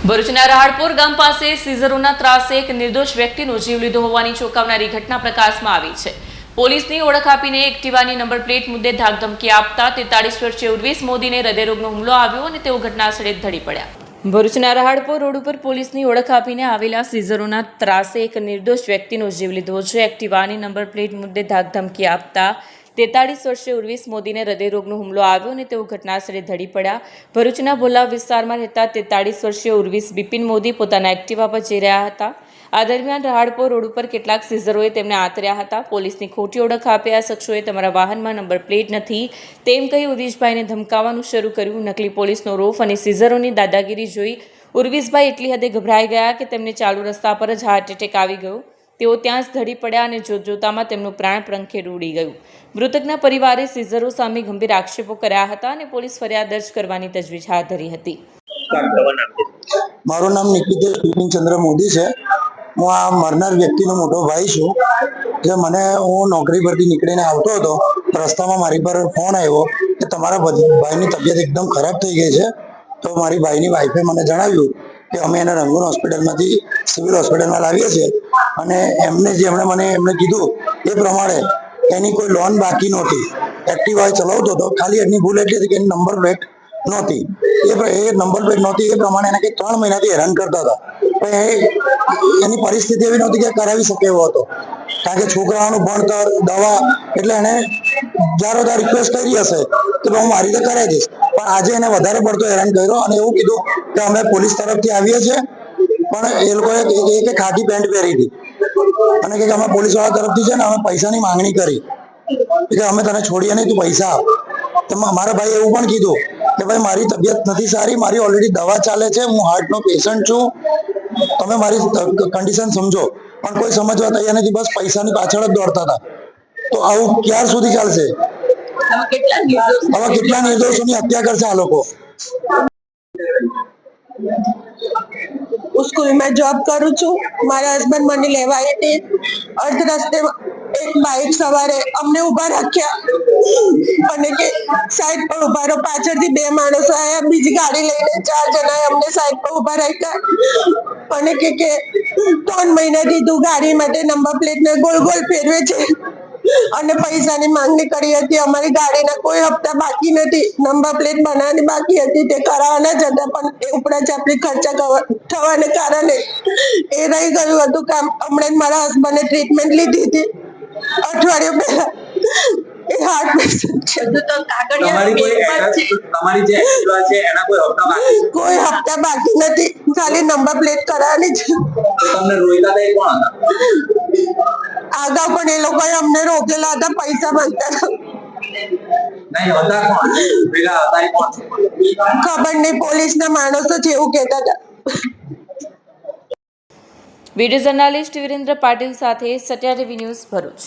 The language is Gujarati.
ભરૂચના રહાડપુર ગામ પાસે સીઝરોના ત્રાસે એક નિર્દોષ વ્યક્તિનો જીવ લીધો હોવાની ચોંકાવનારી ઘટના પ્રકાશમાં આવી છે। પોલીસની ઓળખ આપીને એક્ટિવાની નંબર પ્લેટ મુદ્દે ધાકધમકી આપતા 43 વર્ષીય ઉર્વિસ મોદીને હૃદયરોગનો હુમલો આવ્યો અને તેઓ ઘટનાસ્થળે ઢળી પડ્યા। ભરૂચના રહાડપુર રોડ ઉપર પોલીસની ઓળખ આપીને આવેલા સીઝરોના ત્રાસે એક નિર્દોષ વ્યક્તિનો જીવ લીધો છે। એક્ટિવાની નંબર પ્લેટ મુદ્દે ધાકધમકી આપતા 43 વર્ષીય ઉર્વિસ મોદીને હૃદયરોગનો હુમલો આવ્યો અને તેઓ ઘટનાસ્થળે ઢળી પડ્યા। ભરૂચના ભોલા વિસ્તારમાં રહેતા 43 વર્ષીય ઉર્વિસ બિપિન મોદી પોતાના એક્ટિવા પર જઈ રહ્યા હતા। આ દરમિયાન રહાડપુર રોડ ઉપર કેટલાક સીઝરોએ તેમને આતર્યા હતા। પોલીસની ખોટી ઓળખ આપી આ શખ્સોએ તમારા વાહનમાં નંબર પ્લેટ નથી તેમ કહી ઉર્વિસભાઈને ધમકાવવાનું શરૂ કર્યું। નકલી પોલીસનો રોફ અને સીઝરોની દાદાગીરી જોઈ ઉર્વિસભાઈ એટલી હદે ગભરાઈ ગયા કે તેમને ચાલુ રસ્તા પર જ હાર્ટ એટેક આવી ગયો। તેઓ ત્યાં જ ઢળી પડ્યા અને જોતજોતામાં તેમનું પ્રાણ પ્રંખેડ ઉડી ગયું। મૃતકના પરિવારે સીઝરો સામે ગંભીર આક્ષેપો કર્યા હતા અને પોલીસ ફરિયાદ દર્જ કરવાની તજવીજ હાથ ધરી હતી। મારું નામ નિકિતેશ બિપિનચંદ્ર મોદી છે। હું આ મરનાર વ્યક્તિનો મોટો ભાઈ છું। જે મને હું નોકરી પરથી નીકળીને આવતો હતો, રસ્તામાં મારી પર ફોન આવ્યો કે તમારા ભાઈની તબિયત એકદમ ખરાબ થઈ ગઈ છે। તો મારી ભાઈની વાઈફે મને જણાવ્યું કે અમે એને રંગૂન હોસ્પિટલમાંથી સિવિલ હોસ્પિટલમાં લાવીએ છીએ અને એમણે કીધું એ પ્રમાણે એની કોઈ લોન બાકી નહોતી। એક્ટિવા ચલાવતો હતો, ખાલી એની ભૂલ એટલી હતી કે એની નંબર પ્લેટ નહોતી। એ નંબર પ્લેટ નહોતી એ પ્રમાણે એને 3 મહિનાથી હેરાન કરતા હતા। પણ એની પરિસ્થિતિ એવી નહોતી કે કરાવી શકે એવો હતો, કારણ કે છોકરાઓનું ભણતર, દવા, એટલે એને જારોદાર રિક્વેસ્ટ કરી હશે કે હું મારી રીતે કરાવી દઈશ। પણ આજે એને વધારે પડતો હેરાન કર્યો અને એવું કીધું કે અમે પોલીસ તરફથી આવીએ છીએ। પણ એ લોકોએ કે ખાકી પેન્ટ પહેરી હતી અને કે અમે પોલીસ વાળા તરફથી છે ને અમે પૈસાની માંગણી કરી કે અમે તને છોડીએ નહીં, તું પૈસા આપ। તો મારા ભાઈ એવું પણ કીધું કે ભાઈ મારી તબિયત નથી સારી, મારી ઓલરેડી દવા ચાલે છે, હું હાર્ટનો પેશન્ટ છું, તમે મારી કન્ડિશન સમજો। પણ કોઈ સમજવા તૈયાર નથી, બસ પૈસાની પાછળ જ દોડતા હતા। તો આવું ક્યાર સુધી ચાલશે? હવે કેટલા નિર્દોષોની હત્યા કરશે આ લોકો? स्कूल में जॉब करू छू। मारा हस्बैंड मने लेवा आए थे। अर्ध रस्ते एक बाइक सवारे अमने उभा राख्या અને કે સાઈડ પર ઉભા રહો। પાછળથી 2 માણસો આયા, બીજી ગાડી લઈને 4 જણાએ અમને સાઈડ પર ઉભા રાખ્યા અને કે 3 મહિનાથી તું ગાડી માટે નંબર પ્લેટને ગોલ ગોલ ફેરવે છે અને પૈસાની માંગણી કરી હતી। અમારી ગાડીના કોઈ હપ્તા બાકી નથી, નંબર પ્લેટ બનાવવાની બાકી હતી તે કરાવવાના જ હતા, પણ એ ઉપરા ચાપડી ખર્ચા થવાને કારણે એ રહી ગયું હતું કામ। હમણાં મારા હસબન્ડે ટ્રીટમેન્ટ લીધી હતી અઠવાડિયું પહેલા। એ હાર્ટ પેશન્ટ છે। કોઈ હપ્તા બાકી નથી, ખાલી નંબર પ્લેટ કરાવવાની છે। આગળ પણ એ લોકોએ અમને રોકેલા હતા, પૈસા માંગતા હતા। ખબર નહીં, પોલીસના માણસો છે એવું કહેતા હતા। વીડિયો જર્નાલિસ્ટ વિરેન્દ્ર પાટીલ સાથે સત્યા ટીવી ન્યૂઝ ભરૂચ।